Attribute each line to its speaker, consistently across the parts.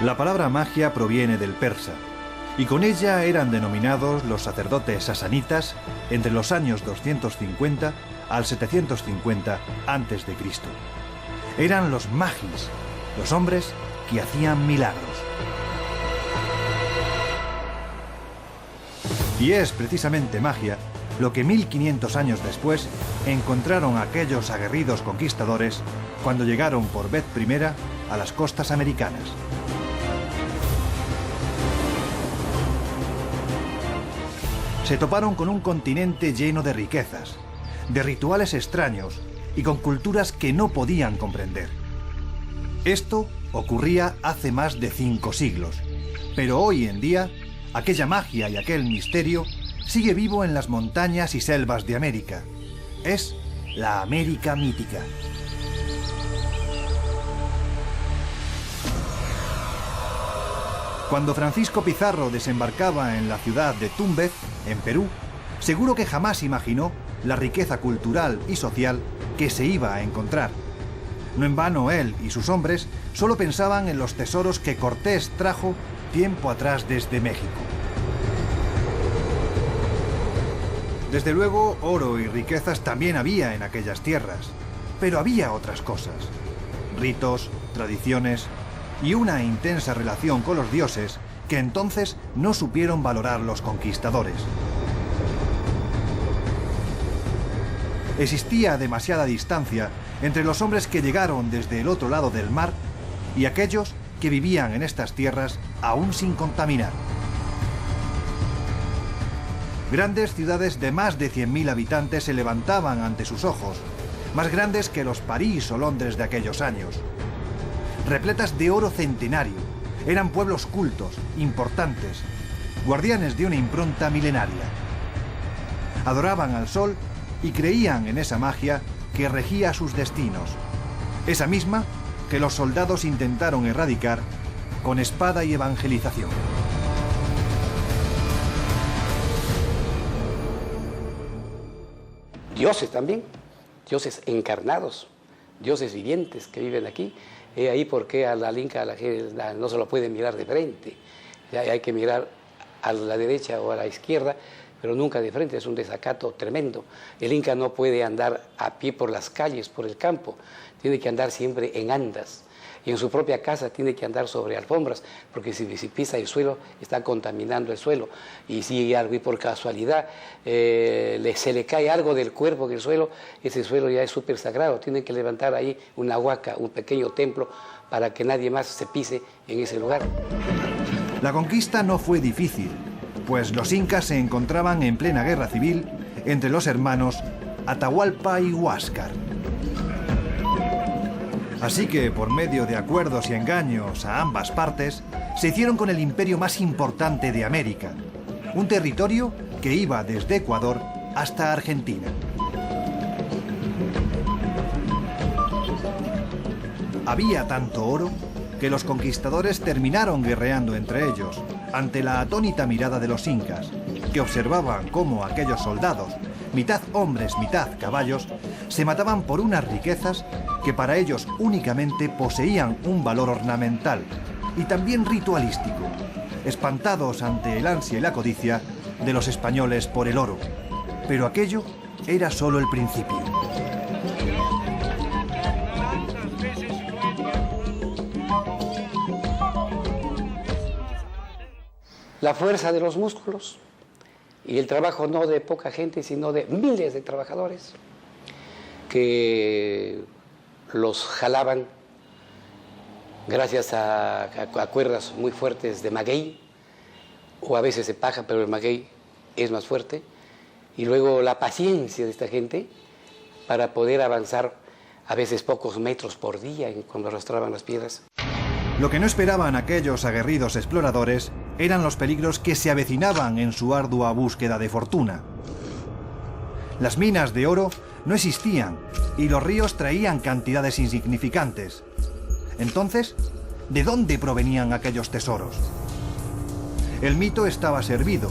Speaker 1: La palabra magia proviene del persa, y con ella eran denominados los sacerdotes sasanitas entre los años 250 al 750 a.C. Eran los magis, los hombres que hacían milagros. Y es precisamente magia lo que 1500 años después encontraron aquellos aguerridos conquistadores cuando llegaron por vez primera a las costas americanas. Se toparon con un continente lleno de riquezas, de rituales extraños y con culturas que no podían comprender. Esto ocurría hace más de 5 siglos, pero hoy en día, aquella magia y aquel misterio sigue vivo en las montañas y selvas de América. Es la América mítica. Cuando Francisco Pizarro desembarcaba en la ciudad de Tumbes, en Perú, seguro que jamás imaginó la riqueza cultural y social que se iba a encontrar. No en vano él y sus hombres solo pensaban en los tesoros que Cortés trajo tiempo atrás desde México. Desde luego, oro y riquezas también había en aquellas tierras, pero había otras cosas: ritos, tradiciones y una intensa relación con los dioses que entonces no supieron valorar los conquistadores. Existía demasiada distancia entre los hombres que llegaron desde el otro lado del mar y aquellos que vivían en estas tierras aún sin contaminar. Grandes ciudades de más de 100.000 habitantes se levantaban ante sus ojos, más grandes que los París o Londres de aquellos años. Repletas de oro centenario, eran pueblos cultos, importantes, guardianes de una impronta milenaria. Adoraban al sol y creían en esa magia que regía sus destinos, esa misma que los soldados intentaron erradicar con espada y evangelización.
Speaker 2: Dioses también, dioses encarnados, dioses vivientes que viven aquí. Ahí porque al Inca no se lo puede mirar de frente, hay que mirar a la derecha o a la izquierda, pero nunca de frente, es un desacato tremendo. El Inca no puede andar a pie por las calles, por el campo, tiene que andar siempre en andas. Y en su propia casa tiene que andar sobre alfombras, porque si pisa el suelo, está contaminando el suelo. Y si algo por casualidad se le cae algo del cuerpo del suelo, ese suelo ya es súper sagrado. Tienen que levantar ahí una huaca, un pequeño templo, para que nadie más se pise en ese lugar.
Speaker 1: La conquista no fue difícil, pues los incas se encontraban en plena guerra civil entre los hermanos Atahualpa y Huáscar. Así que, por medio de acuerdos y engaños a ambas partes, se hicieron con el imperio más importante de América, un territorio que iba desde Ecuador hasta Argentina. Había tanto oro que los conquistadores terminaron guerreando entre ellos, ante la atónita mirada de los incas, que observaban cómo aquellos soldados, mitad hombres, mitad caballos, se mataban por unas riquezas que para ellos únicamente poseían un valor ornamental y también ritualístico, espantados ante el ansia y la codicia de los españoles por el oro. Pero aquello era solo el principio.
Speaker 2: La fuerza de los músculos y el trabajo no de poca gente, sino de miles de trabajadores que los jalaban gracias a cuerdas muy fuertes de maguey, o a veces de paja, pero el maguey es más fuerte, y luego la paciencia de esta gente para poder avanzar a veces pocos metros por día cuando arrastraban las piedras.
Speaker 1: Lo que no esperaban aquellos aguerridos exploradores eran los peligros que se avecinaban en su ardua búsqueda de fortuna. Las minas de oro no existían y los ríos traían cantidades insignificantes. Entonces, ¿de dónde provenían aquellos tesoros? El mito estaba servido.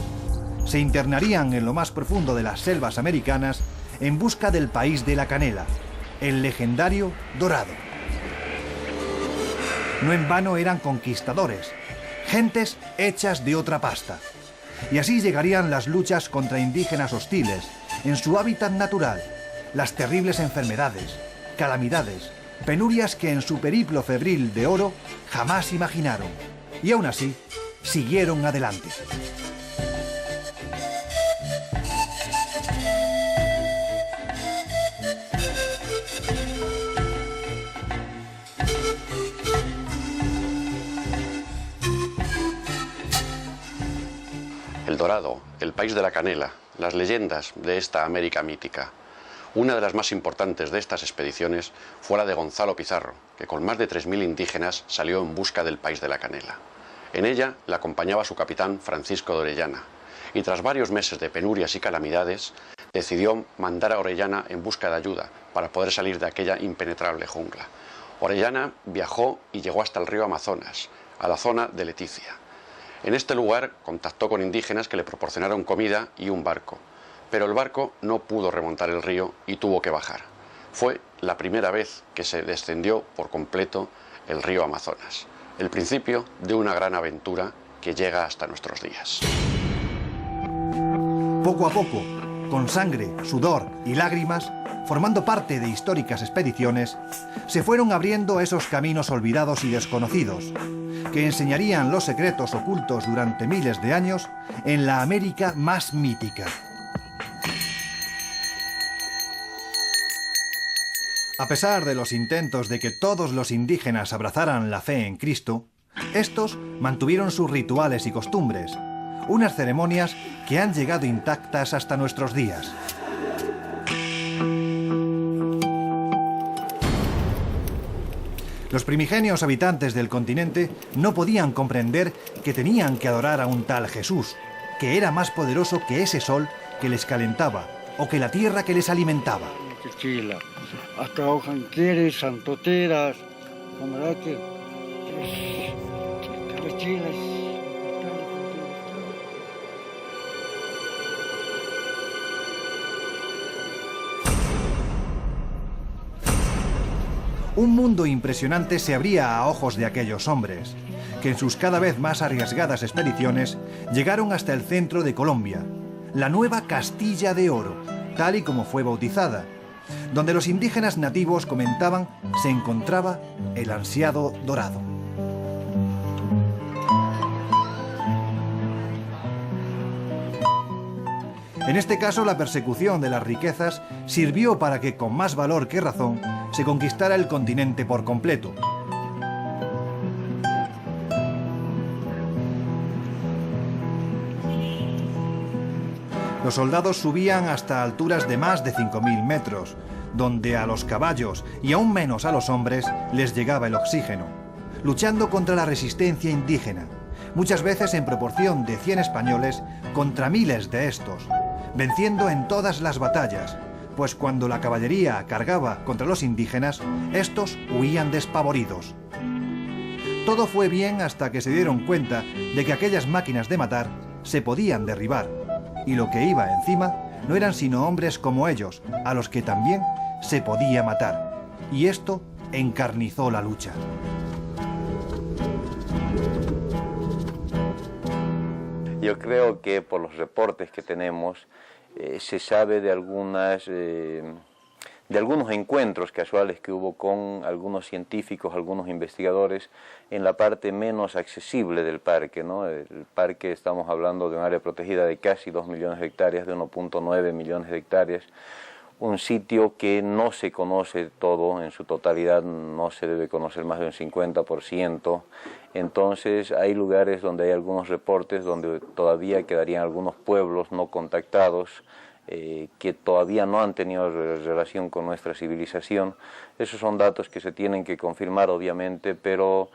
Speaker 1: Se internarían en lo más profundo de las selvas americanas en busca del país de la canela, el legendario Dorado. No en vano eran conquistadores, gentes hechas de otra pasta. Y así llegarían las luchas contra indígenas hostiles, en su hábitat natural, las terribles enfermedades, calamidades, penurias que en su periplo febril de oro jamás imaginaron. Y aún así, siguieron adelante.
Speaker 3: El Dorado, el país de la canela, las leyendas de esta América mítica. Una de las más importantes de estas expediciones fue la de Gonzalo Pizarro, que con más de 3.000 indígenas salió en busca del país de la canela. En ella le acompañaba su capitán Francisco de Orellana, y tras varios meses de penurias y calamidades, decidió mandar a Orellana en busca de ayuda para poder salir de aquella impenetrable jungla. Orellana viajó y llegó hasta el río Amazonas, a la zona de Leticia. En este lugar contactó con indígenas que le proporcionaron comida y un barco, pero el barco no pudo remontar el río y tuvo que bajar. Fue la primera vez que se descendió por completo el río Amazonas, el principio de una gran aventura que llega hasta nuestros días.
Speaker 1: Poco a poco, con sangre, sudor y lágrimas, formando parte de históricas expediciones, se fueron abriendo esos caminos olvidados y desconocidos, que enseñarían los secretos ocultos durante miles de años en la América más mítica. A pesar de los intentos de que todos los indígenas abrazaran la fe en Cristo, estos mantuvieron sus rituales y costumbres, unas ceremonias que han llegado intactas hasta nuestros días. Los primigenios habitantes del continente no podían comprender que tenían que adorar a un tal Jesús, que era más poderoso que ese sol que les calentaba o que la tierra que les alimentaba. Un mundo impresionante se abría a ojos de aquellos hombres, que en sus cada vez más arriesgadas expediciones llegaron hasta el centro de Colombia, la nueva Castilla de Oro, tal y como fue bautizada, donde los indígenas nativos comentaban se encontraba el ansiado dorado. En este caso, la persecución de las riquezas sirvió para que, con más valor que razón, se conquistara el continente por completo. Los soldados subían hasta alturas de más de 5.000 metros, donde a los caballos y aún menos a los hombres les llegaba el oxígeno, luchando contra la resistencia indígena, muchas veces en proporción de 100 españoles contra miles de estos, venciendo en todas las batallas, pues cuando la caballería cargaba contra los indígenas, estos huían despavoridos. Todo fue bien hasta que se dieron cuenta de que aquellas máquinas de matar se podían derribar, y lo que iba encima no eran sino hombres como ellos, a los que también se podía matar, y esto encarnizó la lucha.
Speaker 4: Yo creo que por los reportes que tenemos se sabe de algunos encuentros casuales que hubo con algunos científicos, algunos investigadores en la parte menos accesible del parque, ¿no? El parque, estamos hablando de un área protegida de casi 2 millones de hectáreas, de 1.9 millones de hectáreas, un sitio que no se conoce todo en su totalidad, no se debe conocer más de un 50%, entonces hay lugares donde hay algunos reportes donde todavía quedarían algunos pueblos no contactados, que todavía no han tenido relación con nuestra civilización. Esos son datos que se tienen que confirmar, obviamente, pero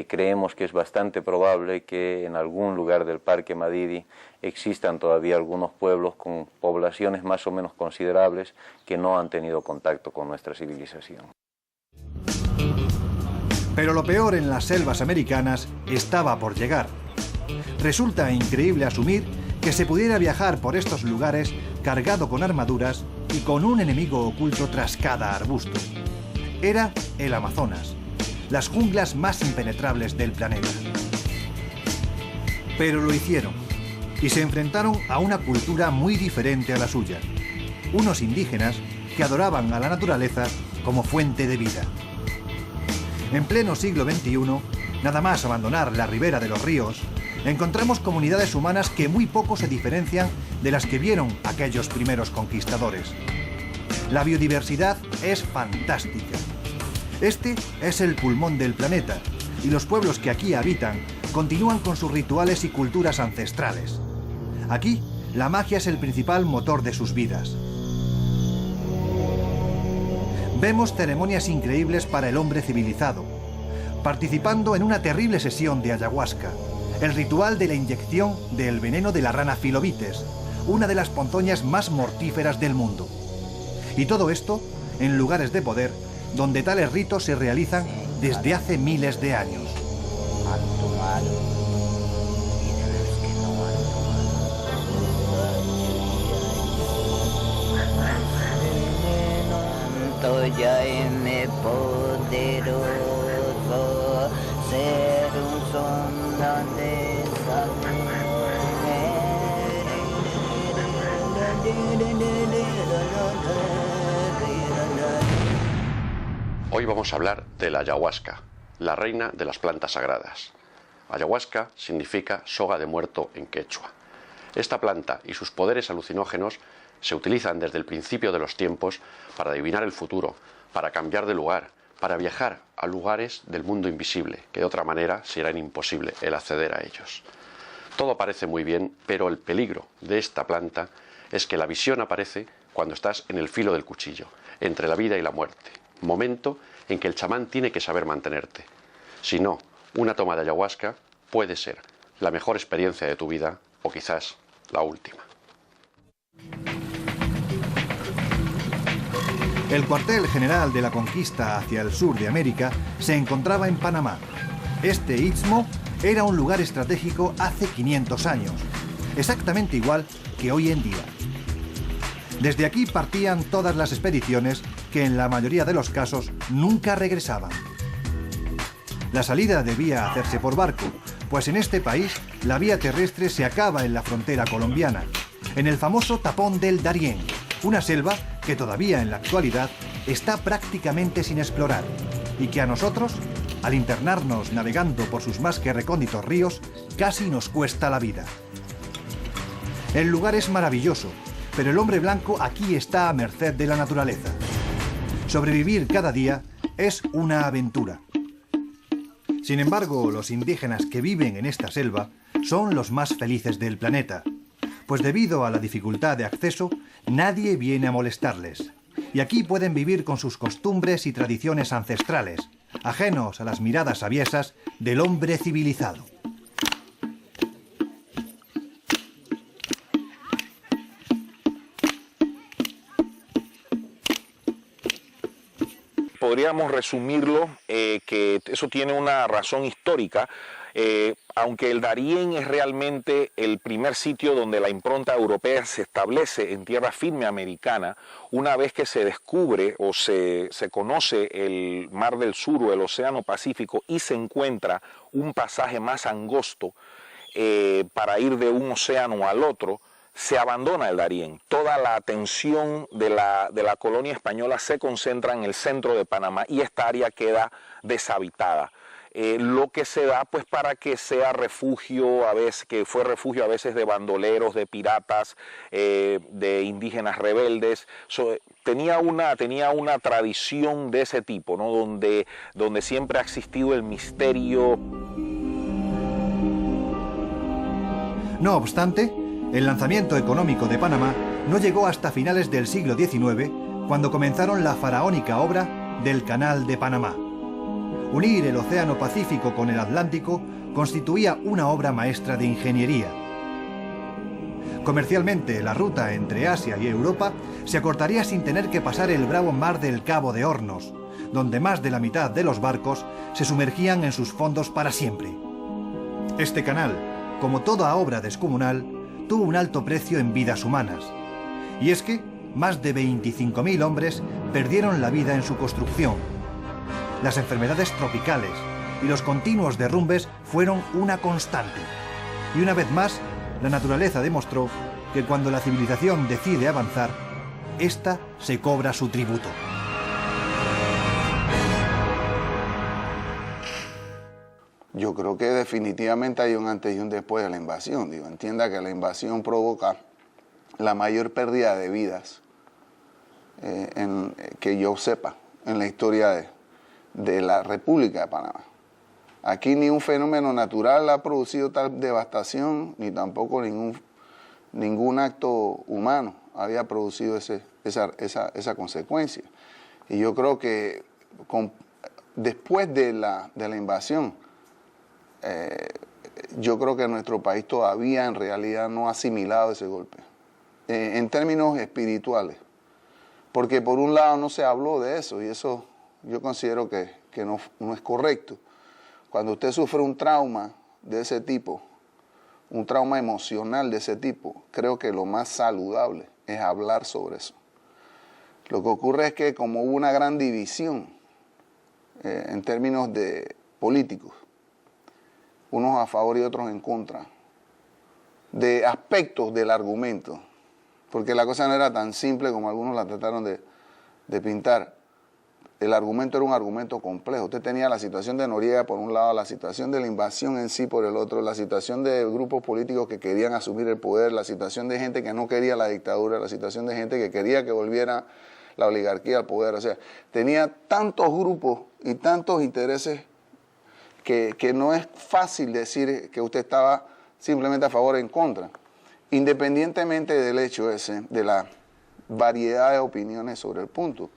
Speaker 4: creemos que es bastante probable que en algún lugar del Parque Madidi existan todavía algunos pueblos con poblaciones más o menos considerables que no han tenido contacto con nuestra civilización.
Speaker 1: Pero lo peor en las selvas americanas estaba por llegar. Resulta increíble asumir que se pudiera viajar por estos lugares cargado con armaduras y con un enemigo oculto tras cada arbusto. Era el Amazonas, las junglas más impenetrables del planeta. Pero lo hicieron y se enfrentaron a una cultura muy diferente a la suya. Unos indígenas que adoraban a la naturaleza como fuente de vida. En pleno siglo XXI, nada más abandonar la ribera de los ríos, encontramos comunidades humanas que muy poco se diferencian de las que vieron aquellos primeros conquistadores. La biodiversidad es fantástica. Este es el pulmón del planeta y los pueblos que aquí habitan continúan con sus rituales y culturas ancestrales. Aquí, la magia es el principal motor de sus vidas. Vemos ceremonias increíbles para el hombre civilizado, participando en una terrible sesión de ayahuasca, el ritual de la inyección del veneno de la rana Filobites, una de las ponzoñas más mortíferas del mundo. Y todo esto en lugares de poder donde tales ritos se realizan desde hace miles de años.
Speaker 5: Ya me poderoso ser un son de
Speaker 3: Hoy vamos a hablar de la ayahuasca, la reina de las plantas sagradas. Ayahuasca significa soga de muerto en quechua. Esta planta y sus poderes alucinógenos se utilizan desde el principio de los tiempos para adivinar el futuro, para cambiar de lugar, para viajar a lugares del mundo invisible, que de otra manera será imposible el acceder a ellos. Todo parece muy bien, pero el peligro de esta planta es que la visión aparece cuando estás en el filo del cuchillo, entre la vida y la muerte, momento en que el chamán tiene que saber mantenerte. Si no, una toma de ayahuasca puede ser la mejor experiencia de tu vida o quizás la última.
Speaker 1: El cuartel general de la conquista hacia el sur de América se encontraba en Panamá. Este istmo era un lugar estratégico hace 500 años, exactamente igual que hoy en día. Desde aquí partían todas las expediciones que en la mayoría de los casos nunca regresaban. La salida debía hacerse por barco, pues en este país la vía terrestre se acaba en la frontera colombiana, en el famoso tapón del Darién, una selva que todavía en la actualidad está prácticamente sin explorar y que a nosotros, al internarnos navegando por sus más que recónditos ríos, casi nos cuesta la vida. El lugar es maravilloso, pero el hombre blanco aquí está a merced de la naturaleza. Sobrevivir cada día es una aventura. Sin embargo, los indígenas que viven en esta selva son los más felices del planeta, pues debido a la dificultad de acceso, nadie viene a molestarles. Y aquí pueden vivir con sus costumbres y tradiciones ancestrales, ajenos a las miradas aviesas del hombre civilizado.
Speaker 6: Podríamos resumirlo que eso tiene una razón histórica. Aunque el Darién es realmente el primer sitio donde la impronta europea se establece en tierra firme americana, una vez que se descubre o se conoce el Mar del Sur o el Océano Pacífico y se encuentra un pasaje más angosto para ir de un océano al otro, se abandona el Darién. Toda la atención de la colonia española se concentra en el centro de Panamá y esta área queda deshabitada. Lo que se da pues para que sea refugio, a veces, que fue refugio a veces de bandoleros, de piratas, de indígenas rebeldes. Tenía una tradición de ese tipo, ¿no? donde siempre ha existido el misterio.
Speaker 1: No obstante, el lanzamiento económico de Panamá no llegó hasta finales del siglo XIX, cuando comenzaron la faraónica obra del Canal de Panamá. Unir el Océano Pacífico con el Atlántico constituía una obra maestra de ingeniería. Comercialmente, la ruta entre Asia y Europa se acortaría sin tener que pasar el bravo mar del Cabo de Hornos, donde más de la mitad de los barcos se sumergían en sus fondos para siempre. Este canal, como toda obra descomunal, tuvo un alto precio en vidas humanas. Y es que más de 25.000 hombres perdieron la vida en su construcción. Las enfermedades tropicales y los continuos derrumbes fueron una constante. Y una vez más, la naturaleza demostró que cuando la civilización decide avanzar, ésta se cobra su tributo.
Speaker 7: Yo creo que definitivamente hay un antes y un después de la invasión. Entienda que la invasión provoca la mayor pérdida de vidas que yo sepa en la historia de la República de Panamá. Aquí ni un fenómeno natural ha producido tal devastación, ni tampoco ningún acto humano había producido esa consecuencia. Y yo creo que después de la invasión, yo creo que nuestro país todavía en realidad no ha asimilado ese golpe, en términos espirituales. Porque por un lado no se habló de eso, y eso yo considero que no es correcto. Cuando usted sufre un trauma de ese tipo, un trauma emocional de ese tipo, creo que lo más saludable es hablar sobre eso. Lo que ocurre es que como hubo una gran división en términos de políticos, unos a favor y otros en contra, de aspectos del argumento, porque la cosa no era tan simple como algunos la trataron de pintar. El argumento era un argumento complejo. Usted tenía la situación de Noriega por un lado, la situación de la invasión en sí por el otro, la situación de grupos políticos que querían asumir el poder, la situación de gente que no quería la dictadura, la situación de gente que quería que volviera la oligarquía al poder. O sea, tenía tantos grupos y tantos intereses que no es fácil decir que usted estaba simplemente a favor o en contra, independientemente del hecho ese, de la variedad de opiniones sobre el punto.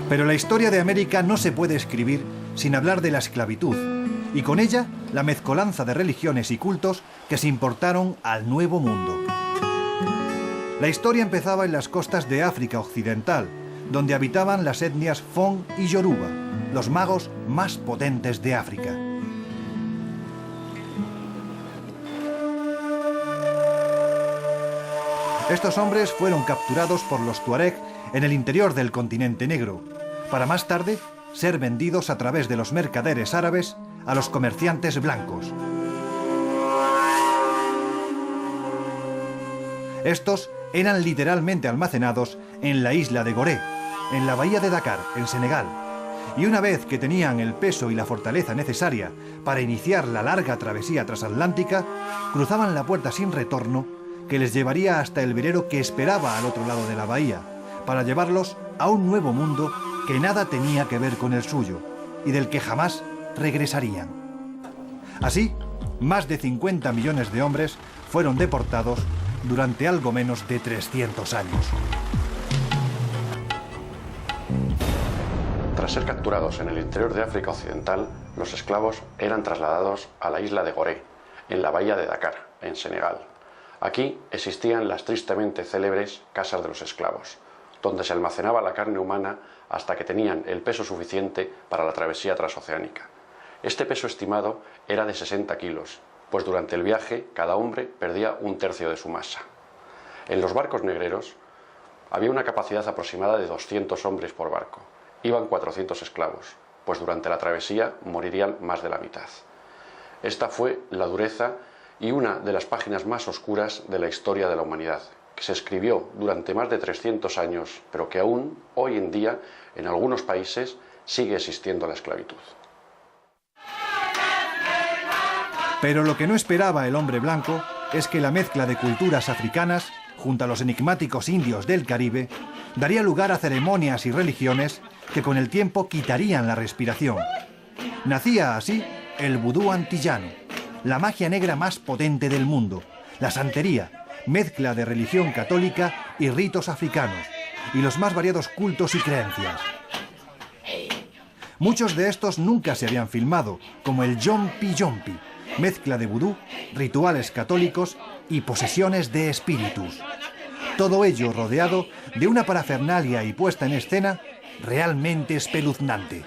Speaker 1: Pero la historia de América no se puede escribir sin hablar de la esclavitud, y con ella la mezcolanza de religiones y cultos que se importaron al Nuevo Mundo. La historia empezaba en las costas de África Occidental, donde habitaban las etnias Fon y Yoruba, los magos más potentes de África. Estos hombres fueron capturados por los Tuareg en el interior del continente negro, para más tarde ser vendidos a través de los mercaderes árabes a los comerciantes blancos. Estos eran literalmente almacenados en la isla de Gorée, en la bahía de Dakar, en Senegal, y una vez que tenían el peso y la fortaleza necesaria para iniciar la larga travesía transatlántica, cruzaban la puerta sin retorno que les llevaría hasta el velero que esperaba al otro lado de la bahía, para llevarlos a un nuevo mundo que nada tenía que ver con el suyo y del que jamás regresarían. Así, más de 50 millones de hombres fueron deportados durante algo menos de 300 años.
Speaker 3: Tras ser capturados en el interior de África Occidental, los esclavos eran trasladados a la isla de Gorée, en la bahía de Dakar, en Senegal. Aquí existían las tristemente célebres casas de los esclavos, donde se almacenaba la carne humana hasta que tenían el peso suficiente para la travesía transoceánica. Este peso estimado era de 60 kilos, pues durante el viaje cada hombre perdía un tercio de su masa. En los barcos negreros había una capacidad aproximada de 200 hombres por barco. Iban 400 esclavos, pues durante la travesía morirían más de la mitad. Esta fue la dureza y una de las páginas más oscuras de la historia de la humanidad, que se escribió durante más de 300 años, pero que aún, hoy en día, en algunos países, sigue existiendo la esclavitud.
Speaker 1: Pero lo que no esperaba el hombre blanco es que la mezcla de culturas africanas, junto a los enigmáticos indios del Caribe, daría lugar a ceremonias y religiones que con el tiempo quitarían la respiración. Nacía así el vudú antillano, la magia negra más potente del mundo, la santería, mezcla de religión católica y ritos africanos, y los más variados cultos y creencias. Muchos de estos nunca se habían filmado, como el Yompi Yompi, mezcla de vudú, rituales católicos y posesiones de espíritus. Todo ello rodeado de una parafernalia y puesta en escena realmente espeluznante.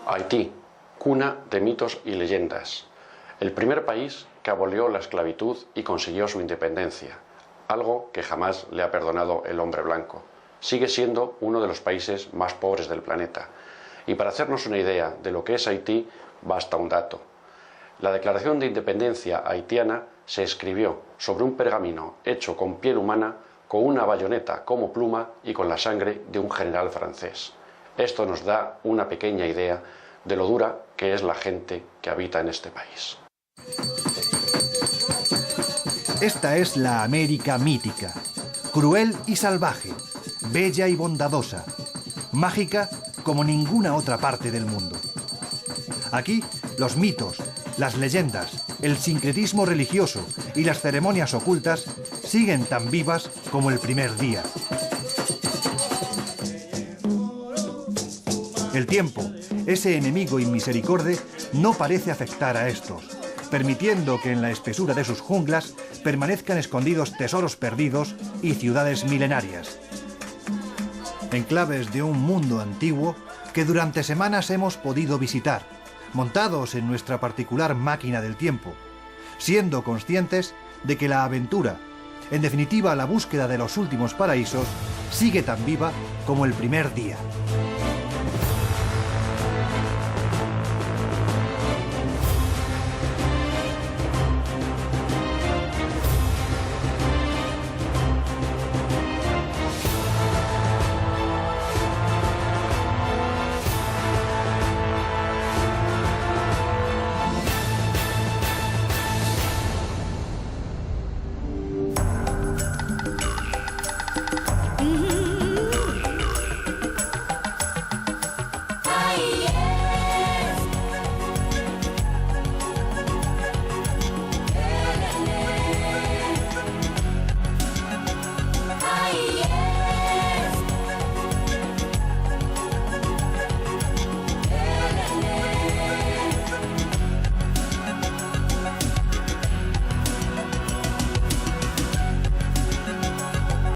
Speaker 3: Haití, cuna de mitos y leyendas. El primer país que abolió la esclavitud y consiguió su independencia, algo que jamás le ha perdonado el hombre blanco. Sigue siendo uno de los países más pobres del planeta. Y para hacernos una idea de lo que es Haití, basta un dato. La Declaración de Independencia haitiana se escribió sobre un pergamino hecho con piel humana, con una bayoneta como pluma y con la sangre de un general francés. Esto nos da una pequeña idea de lo dura que es la gente que habita en este país.
Speaker 1: Esta es la América mítica, cruel y salvaje, bella y bondadosa, mágica como ninguna otra parte del mundo. Aquí, los mitos, las leyendas, el sincretismo religioso y las ceremonias ocultas siguen tan vivas como el primer día. El tiempo, ese enemigo inmisericorde, no parece afectar a estos, permitiendo que en la espesura de sus junglas permanezcan escondidos tesoros perdidos y ciudades milenarias. Enclaves de un mundo antiguo que durante semanas hemos podido visitar, montados en nuestra particular máquina del tiempo, siendo conscientes de que la aventura, en definitiva la búsqueda de los últimos paraísos, sigue tan viva como el primer día.